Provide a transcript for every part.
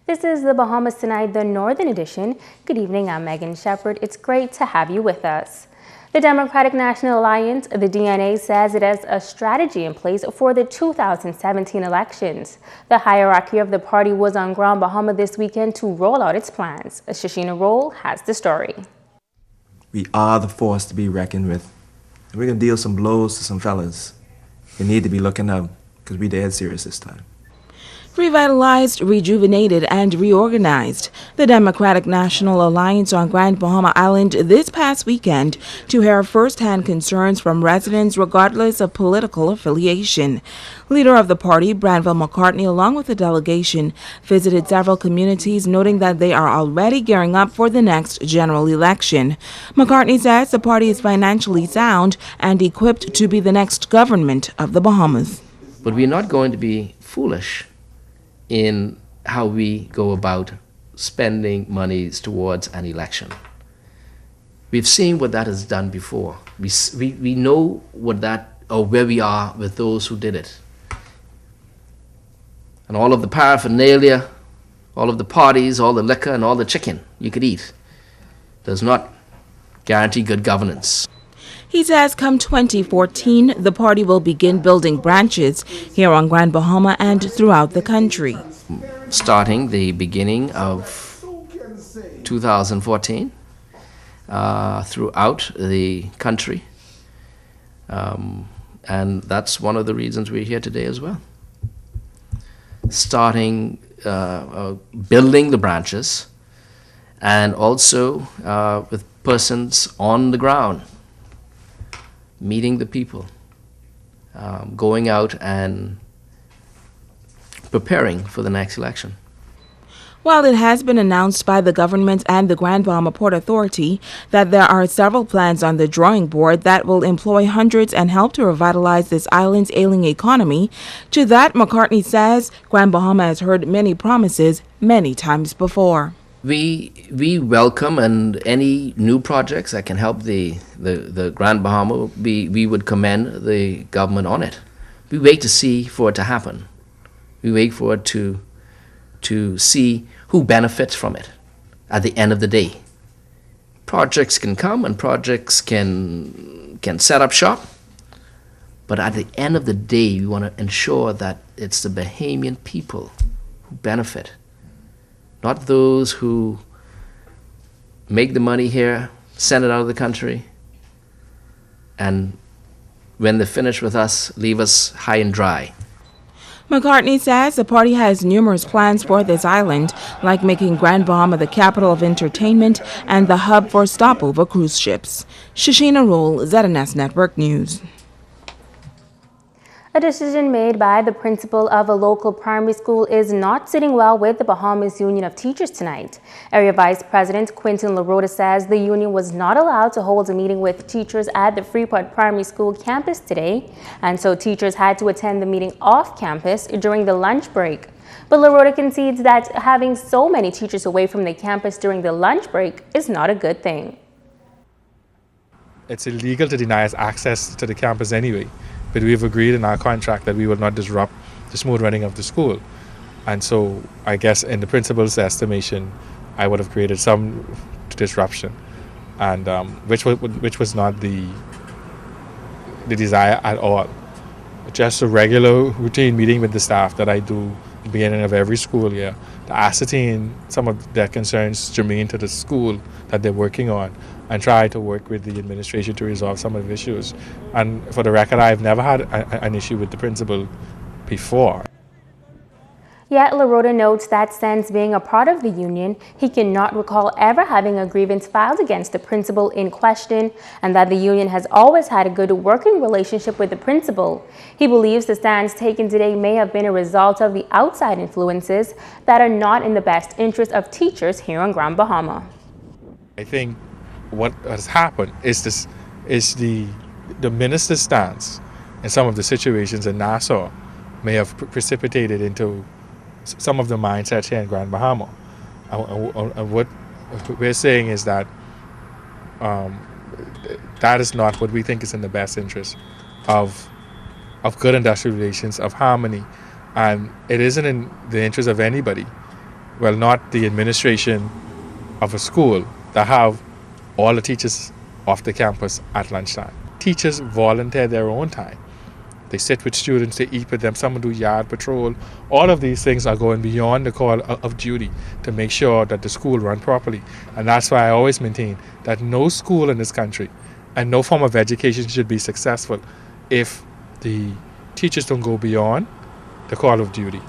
This is the Bahamas Tonight, the Northern Edition. Good evening, I'm Megan Shepard. It's great to have you with us. The Democratic National Alliance, the DNA, says it has a strategy in place for the 2017 elections. The hierarchy of the party was on ground Bahama this weekend to roll out its plans. Shashina Roll has the story. We are the force to be reckoned with. And we're going to deal some blows to some fellas. You need to be looking out, because we dead serious this time. Revitalized, rejuvenated, and reorganized, the Democratic National Alliance on Grand Bahama Island this past weekend to hear first-hand concerns from residents regardless of political affiliation. Leader of the party, Branville McCartney, along with a delegation, visited several communities, noting that they are already gearing up for the next general election. McCartney says the party is financially sound and equipped to be the next government of the Bahamas. But we're not going to be foolish in how we go about spending monies towards an election. We've seen what that has done before. We know what that, or where we are with those who did it. And all of the paraphernalia, all of the parties, all the liquor and all the chicken you could eat does not guarantee good governance. He says come 2014, the party will begin building branches here on Grand Bahama and throughout the country. Starting the beginning of 2014, throughout the country. And that's one of the reasons we're here today as well. Starting building the branches, and also with persons on the ground, meeting the people, going out and preparing for the next election. While it has been announced by the government and the Grand Bahama Port Authority that there are several plans on the drawing board that will employ hundreds and help to revitalize this island's ailing economy, to that, McCartney says Grand Bahama has heard many promises many times before. We welcome and any new projects that can help the Grand Bahama, we would commend the government on it. We wait to see for it to happen. We wait for it to see who benefits from it at the end of the day. Projects can come and projects can set up shop, but at the end of the day, we want to ensure that it's the Bahamian people who benefit. Not those who make the money here, send it out of the country, and when they're finished with us, leave us high and dry. McCartney says the party has numerous plans for this island, like making Grand Bahama the capital of entertainment and the hub for stopover cruise ships. Shashina Roll, ZNS Network News. A decision made by the principal of a local primary school is not sitting well with the Bahamas Union of Teachers tonight. Area Vice President Quinton LaRota says the union was not allowed to hold a meeting with teachers at the Freeport Primary School campus today, and so teachers had to attend the meeting off campus during the lunch break. But LaRota concedes that having so many teachers away from the campus during the lunch break is not a good thing. It's illegal to deny us access to the campus anyway. But we've agreed in our contract that we will not disrupt the smooth running of the school. And so I guess in the principal's estimation, I would have created some disruption, and which was not the desire at all. Just a regular routine meeting with the staff that I do at the beginning of every school year to ascertain some of their concerns germane to the school that they're working on, and try to work with the administration to resolve some of the issues. And for the record, I've never had an issue with the principal before. Yet LaRota notes that since being a part of the union, he cannot recall ever having a grievance filed against the principal in question, and that the union has always had a good working relationship with the principal. He believes the stands taken today may have been a result of the outside influences that are not in the best interest of teachers here on Grand Bahama. I think what has happened is the minister's stance in some of the situations in Nassau may have precipitated into some of the mindsets here in Grand Bahama. And what we're saying is that that is not what we think is in the best interest of good industrial relations, of harmony, and it isn't in the interest of anybody well, not the administration of a school that have all the teachers off the campus at lunchtime. Teachers volunteer their own time. They sit with students, they eat with them, some do yard patrol. All of these things are going beyond the call of duty to make sure that the school run properly. And that's why I always maintain that no school in this country and no form of education should be successful if the teachers don't go beyond the call of duty.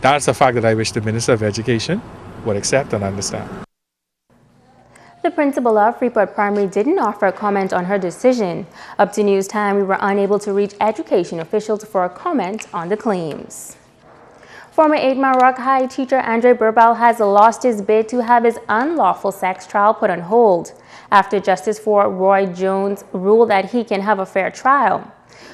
That's a fact that I wish the Minister of Education would accept and understand. The principal of Freeport Primary didn't offer a comment on her decision. Up to news time, we were unable to reach education officials for a comment on the claims. Former 8 Mile Rock High teacher Andre Burbal has lost his bid to have his unlawful sex trial put on hold after Justice for Roy Jones ruled that he can have a fair trial.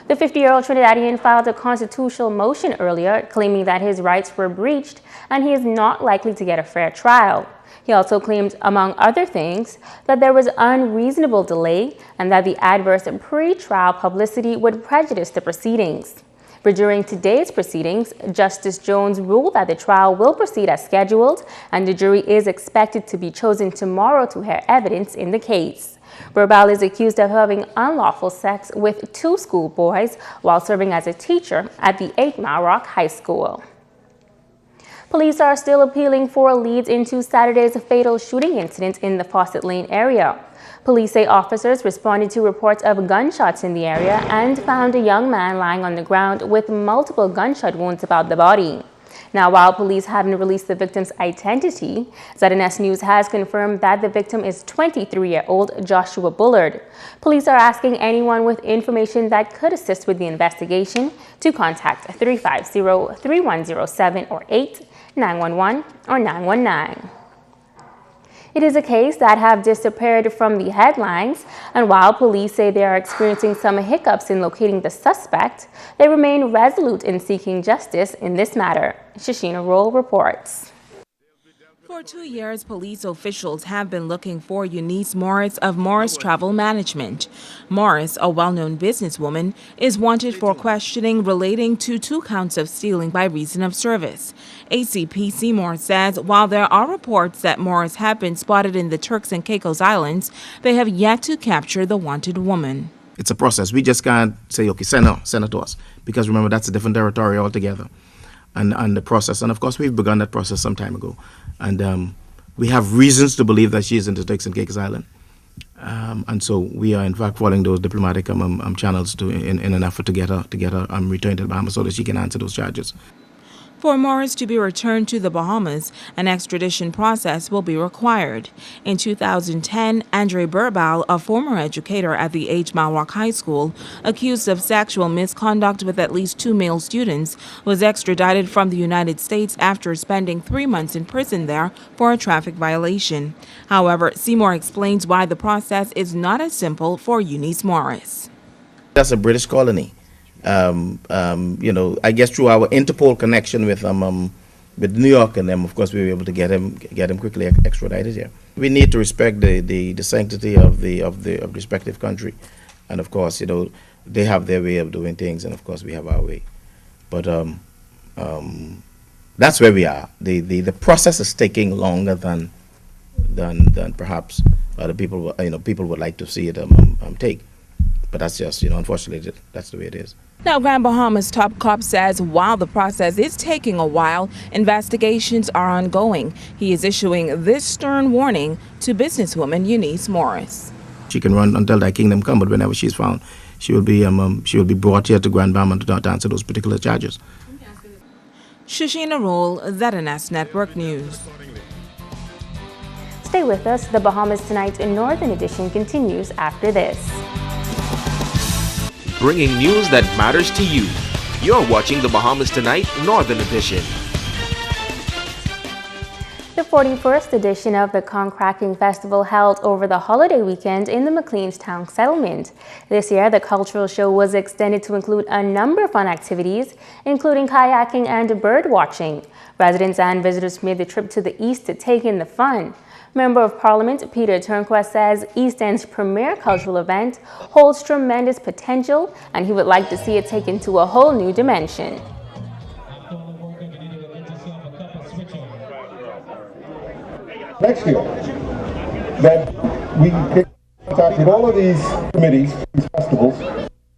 The 50-year-old Trinidadian filed a constitutional motion earlier claiming that his rights were breached and he is not likely to get a fair trial. He also claimed, among other things, that there was unreasonable delay and that the adverse pre-trial publicity would prejudice the proceedings. But during today's proceedings, Justice Jones ruled that the trial will proceed as scheduled and the jury is expected to be chosen tomorrow to hear evidence in the case. Burbal is accused of having unlawful sex with 2 schoolboys while serving as a teacher at the 8 Mile Rock High School. Police are still appealing for leads into Saturday's fatal shooting incident in the Fawcett Lane area. Police say officers responded to reports of gunshots in the area and found a young man lying on the ground with multiple gunshot wounds about the body. Now, while police haven't released the victim's identity, ZNS News has confirmed that the victim is 23-year-old Joshua Bullard. Police are asking anyone with information that could assist with the investigation to contact 350-3107 or 8-911 or 919. It is a case that have disappeared from the headlines, and while police say they are experiencing some hiccups in locating the suspect, they remain resolute in seeking justice in this matter. Shashina Roll reports. For 2 years, police officials have been looking for Eunice Morris of Morris Travel Management. Morris, a well-known businesswoman, is wanted for questioning relating to 2 counts of stealing by reason of service. ACP Seymour says while there are reports that Morris have been spotted in the Turks and Caicos Islands, they have yet to capture the wanted woman. It's a process. We just can't say, okay, send her to us, because remember, that's a different territory altogether. And the process, and of course we've begun that process some time ago, and we have reasons to believe that she is in the Turks and Caicos Island, and so we are in fact following those diplomatic channels in an effort to get her returned to the Bahamas so that she can answer those charges. For Morris to be returned to the Bahamas, an extradition process will be required. In 2010, Andre Burbal, a former educator at the 8 Mile Rock High School, accused of sexual misconduct with at least 2 male students, was extradited from the United States after spending 3 months in prison there for a traffic violation. However, Seymour explains why the process is not as simple for Eunice Morris. That's a British colony. I guess through our Interpol connection with New York and them, of course, we were able to get him quickly extradited here. We need to respect the sanctity of the respective country, and of course, they have their way of doing things, and of course, we have our way. But that's where we are. The process is taking longer than perhaps other people people would like to see it take. But that's just, unfortunately, that's the way it is. Now, Grand Bahamas top cop says while the process is taking a while, investigations are ongoing. He is issuing this stern warning to businesswoman Eunice Morris. She can run until thy kingdom come, but whenever she's found, she will be brought here to Grand Bahamas to answer those particular charges. Shashina Roll, ZNS Network News. Stay with us. The Bahamas Tonight in Northern Edition continues after this. Bringing news that matters to you. You're watching the Bahamas Tonight Northern Edition. The 41st edition of the Conch Cracking Festival held over the holiday weekend in the McLeanstown settlement. This year, the cultural show was extended to include a number of fun activities, including kayaking and bird watching. Residents and visitors made the trip to the east to take in the fun. Member of Parliament Peter Turnquest says East End's premier cultural event holds tremendous potential and he would like to see it taken to a whole new dimension. next year, that we can contact with all of these committees, these festivals,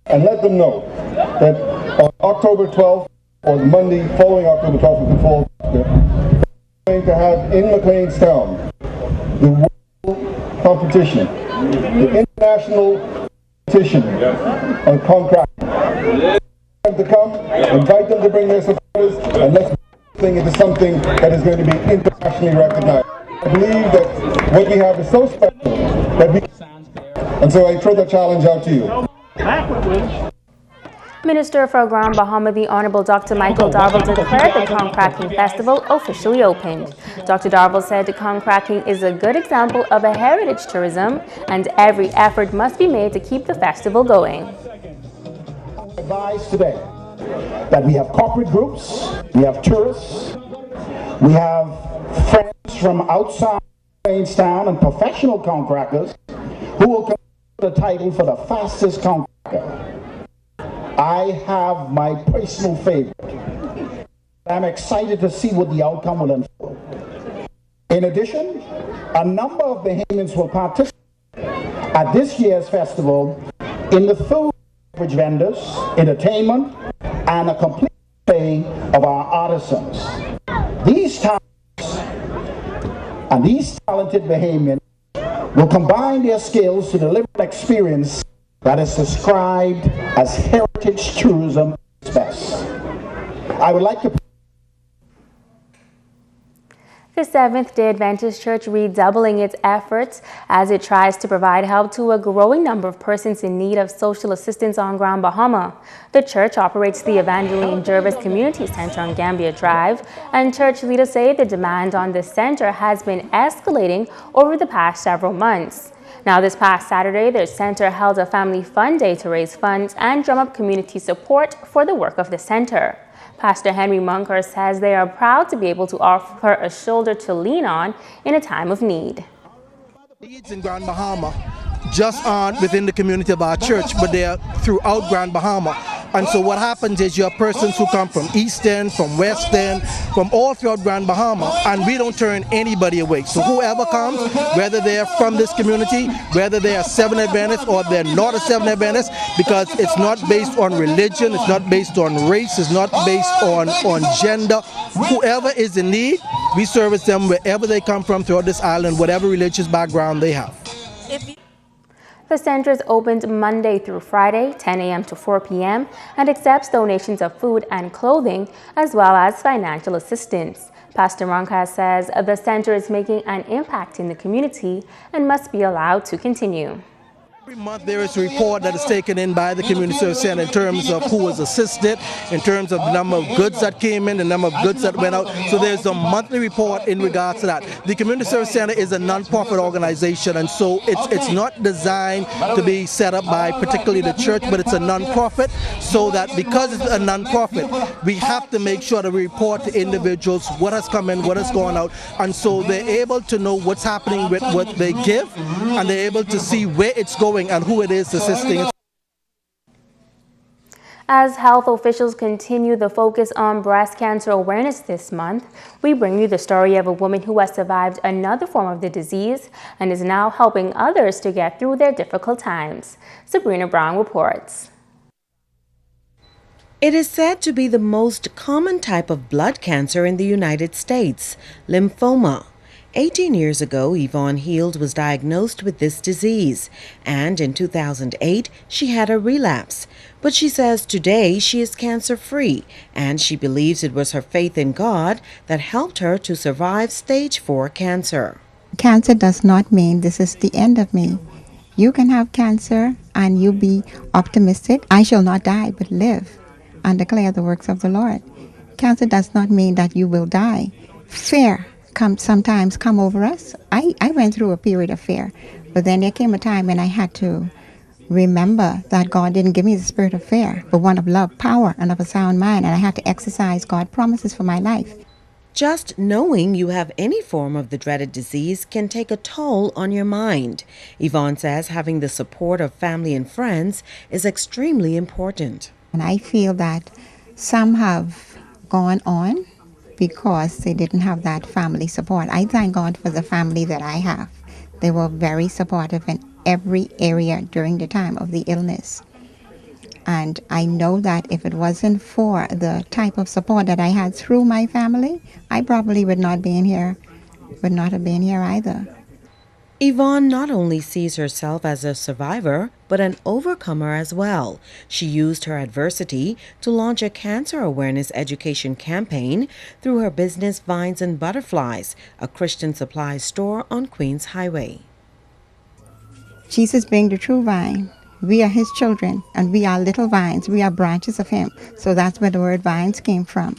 and let them know that on October 12th, or the Monday following October 12th, we can fall, we're going to have in McLeanstown the world competition, the international competition on Conch. To come, invite them to bring their supporters, and let's bring it into something that is going to be internationally recognized. I believe that what we have is so special that we, and so I throw the challenge out to you. Minister for Grand Bahama, the Honorable Dr. Michael Darville, declared the Conch Cracking Festival officially opened. Dr. Darville said the Conch Cracking is a good example of a heritage tourism, and every effort must be made to keep the festival going. Advise today that we have corporate groups, we have tourists, we have friends from outside Queenstown and professional conch crackers who will compete for the title for the fastest conch cracker. I have my personal favorite. I'm excited to see what the outcome will unfold. In addition, a number of Bahamians will participate at this year's festival in the food, beverage vendors, entertainment, and a complete display of our artisans. These talents and these talented Bahamians will combine their skills to deliver an experience that is described as heritage tourism at its best. I would like to. The Seventh-day Adventist Church redoubling its efforts as it tries to provide help to a growing number of persons in need of social assistance on Grand Bahama. The church operates the Evangeline Jervis Community Center on Gambia Drive, and church leaders say the demand on the center has been escalating over the past several months. Now, this past Saturday, the center held a family fun day to raise funds and drum up community support for the work of the center. Pastor Henry Munker says they are proud to be able to offer a shoulder to lean on in a time of need. Needs in Grand Bahama just aren't within the community of our church, but they are throughout Grand Bahama. And so what happens is you have persons who come from East End, from West End, from all throughout Grand Bahama, and we don't turn anybody away. So whoever comes, whether they're from this community, whether they are Seventh-day Adventists or they're not a Seventh-day Adventist, because it's not based on religion, it's not based on race, it's not based on gender. Whoever is in need, we service them wherever they come from throughout this island, whatever religious background they have. The center is opened Monday through Friday, 10 a.m. to 4 p.m., and accepts donations of food and clothing, as well as financial assistance. Pastor Ronca says the center is making an impact in the community and must be allowed to continue. Every month there is a report that is taken in by the Community Service Center in terms of who was assisted, in terms of the number of goods that came in, the number of goods that went out. So there's a monthly report in regards to that. The Community Service Center is a non-profit organization, and so it's not designed to be set up by particularly the church, but it's a non-profit, so that because it's a non-profit, we have to make sure that we report to individuals what has come in, what has gone out, and so they're able to know what's happening with what they give, and they're able to see where it's going and who it is assisting. As health officials continue the focus on breast cancer awareness this month, we bring you the story of a woman who has survived another form of the disease and is now helping others to get through their difficult times. Sabrina Brown reports. It is said to be the most common type of blood cancer in the United States, lymphoma. 18 years ago, Yvonne Heald was diagnosed with this disease, and in 2008, she had a relapse. But she says today she is cancer-free, and she believes it was her faith in God that helped her to survive stage 4 cancer. Cancer does not mean this is the end of me. You can have cancer and you be optimistic. I shall not die but live and declare the works of the Lord. Cancer does not mean that you will die. Fear sometimes come over us. I went through a period of fear, but then there came a time when I had to remember that God didn't give me the spirit of fear, but one of love, power, and of a sound mind, and I had to exercise God's promises for my life. Just knowing you have any form of the dreaded disease can take a toll on your mind. Yvonne says having the support of family and friends is extremely important. And I feel that some have gone on because they didn't have that family support. I thank God for the family that I have. They were very supportive in every area during the time of the illness. And I know that if it wasn't for the type of support that I had through my family, I probably would not have been here either. Yvonne not only sees herself as a survivor, but an overcomer as well. She used her adversity to launch a cancer awareness education campaign through her business Vines and Butterflies, a Christian supply store on Queens Highway. Jesus being the true vine, we are his children, and we are little vines. We are branches of him. So that's where the word vines came from.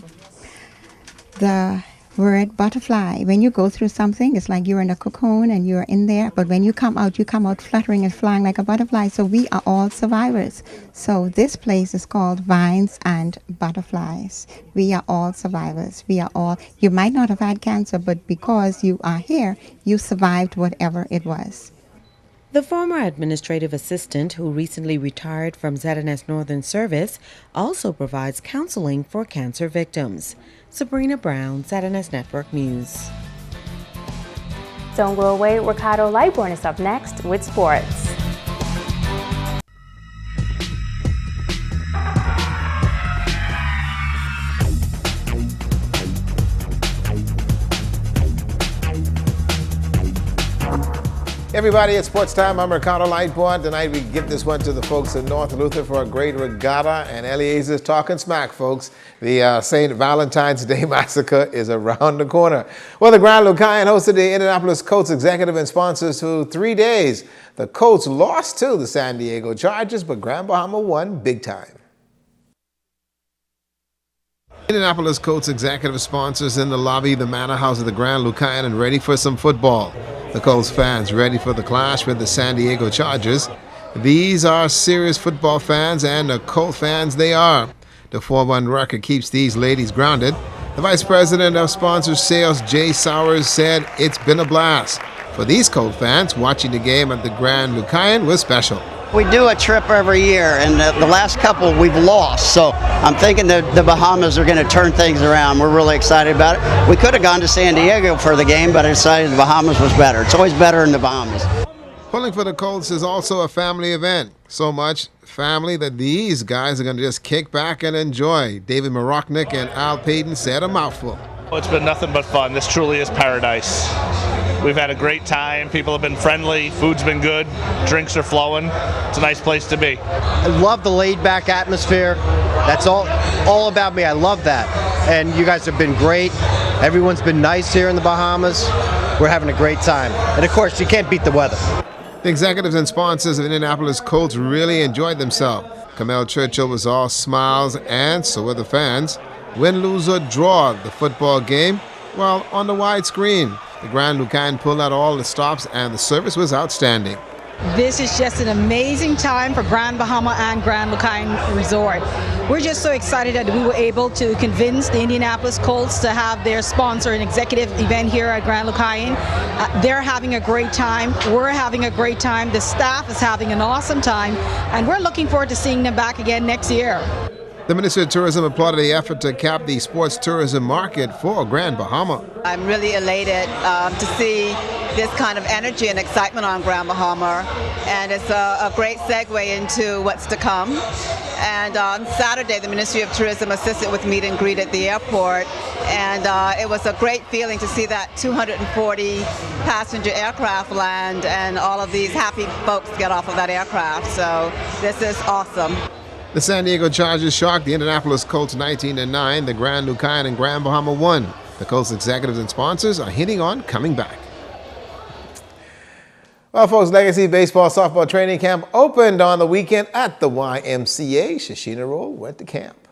The word butterfly, when you go through something, it's like you're in a cocoon and you're in there, but when you come out fluttering and flying like a butterfly. So we are all survivors. So this place is called Vines and Butterflies. We are all survivors. You might not have had cancer, but because you are here, you survived whatever it was. The former administrative assistant who recently retired from ZNS Northern Service also provides counseling for cancer victims. Sabrina Brown, ZNS Network News. Don't go away. Ricardo Lightborn is up next with sports. Everybody, it's sports time. I'm Ricardo Lightborn. Tonight we give this one to the folks in North Luther for a great regatta, and Eliezer's talking smack, folks. The St. Valentine's Day Massacre is around the corner. Well, the Grand Lucayan hosted the Indianapolis Colts executive and sponsors for 3 days. The Colts lost to the San Diego Chargers, but Grand Bahama won big time. Indianapolis Colts executive sponsors in the lobby, the Manor House of the Grand Lucayan, and ready for some football. The Colts fans ready for the clash with the San Diego Chargers. These are serious football fans, and the Colt fans they are. The 4-1 record keeps these ladies grounded. The Vice President of Sponsor Sales, Jay Sowers, said it's been a blast. For these Colt fans, watching the game at the Grand Lucayan was special. We do a trip every year, and the last couple we've lost, so I'm thinking that the Bahamas are going to turn things around. We're really excited about it. We could have gone to San Diego for the game, but I decided the Bahamas was better. It's always better in the Bahamas. Pulling for the Colts is also a family event. So much family that these guys are going to just kick back and enjoy. David Maroknik and Al Payton said a mouthful. It's been nothing but fun. This truly is paradise. We've had a great time. People have been friendly. Food's been good. Drinks are flowing. It's a nice place to be. I love the laid-back atmosphere. That's all about me. I love that. And you guys have been great. Everyone's been nice here in the Bahamas. We're having a great time. And of course, you can't beat the weather. The executives and sponsors of Indianapolis Colts really enjoyed themselves. Kamel Churchill was all smiles, and so were the fans. Win, lose, or draw the football game, well, on the widescreen. The Grand Lucayan pulled out all the stops, and the service was outstanding. This is just an amazing time for Grand Bahama and Grand Lucayan Resort. We're just so excited that we were able to convince the Indianapolis Colts to have their sponsor an executive event here at Grand Lucayan. They're having a great time. We're having a great time. The staff is having an awesome time, and we're looking forward to seeing them back again next year. The Minister of Tourism applauded the effort to cap the sports tourism market for Grand Bahama. I'm really elated to see this kind of energy and excitement on Grand Bahama, and it's a great segue into what's to come. And on Saturday, the Ministry of Tourism assisted with meet and greet at the airport, and it was a great feeling to see that 240 passenger aircraft land and all of these happy folks get off of that aircraft. So this is awesome. The San Diego Chargers shocked the Indianapolis Colts 19-9. The Grand Lucayan and Grand Bahama won. The Colts executives and sponsors are hitting on coming back. Well, folks, Legacy Baseball Softball Training Camp opened on the weekend at the YMCA. Shashina Roll went to camp.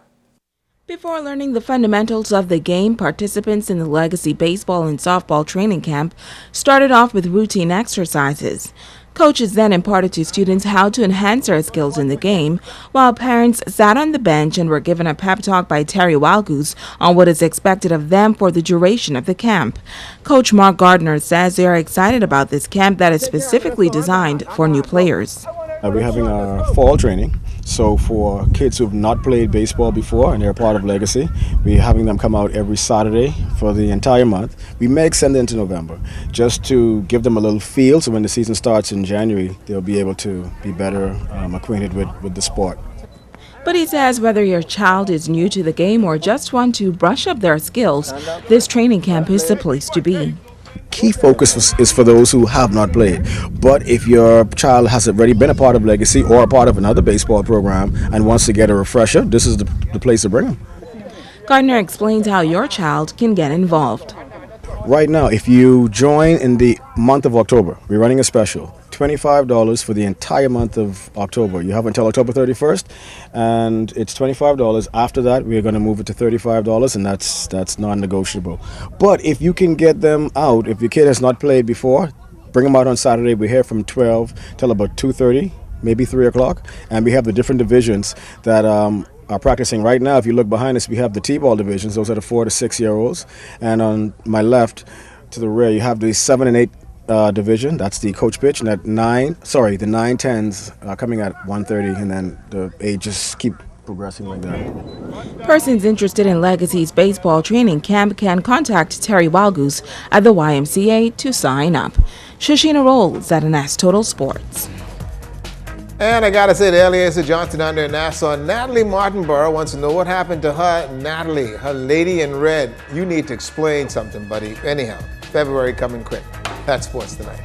Before learning the fundamentals of the game, participants in the Legacy Baseball and Softball Training Camp started off with routine exercises. Coaches then imparted to students how to enhance their skills in the game, while parents sat on the bench and were given a pep talk by Terry Walgoose on what is expected of them for the duration of the camp. Coach Mark Gardner says they are excited about this camp that is specifically designed for new players. We're having our fall training, So for kids who've not played baseball before and they're part of Legacy, we're having them come out every Saturday for the entire month. We may extend it into November just to give them a little feel, so when the season starts in January, they'll be able to be better acquainted with the sport. But he says whether your child is new to the game or just want to brush up their skills, this training camp is the place to be. Key focus is for those who have not played. But if your child has already been a part of Legacy or a part of another baseball program and wants to get a refresher, this is the place to bring them. Gardner explains how your child can get involved. Right now, if you join in the month of October, we're running a special. $25 for the entire month of October. You have until October 31st, and it's $25. After that, we're going to move it to $35, and that's non-negotiable. But if you can get them out, if your kid has not played before, bring them out on Saturday. We're here from 12 till about 2:30, maybe 3 o'clock, and we have the different divisions that are practicing right now. If you look behind us, we have the T-ball divisions. Those are the 4 to 6 year olds, and on my left, to the rear, you have the 7 and 8 division. That's the coach pitch, and the 9-10s are coming at 1:30, and then the ages keep progressing like that. Persons interested in Legacy's baseball training camp can contact Terry Walgoose at the YMCA to sign up. Shoshina Rolls at Anas Total Sports. And I gotta say, the Eliezer Johnson under in Nassau, Natalie Martinborough wants to know what happened to her. Natalie, her lady in red. You need to explain something, buddy. Anyhow, February coming quick. That's Sports Tonight.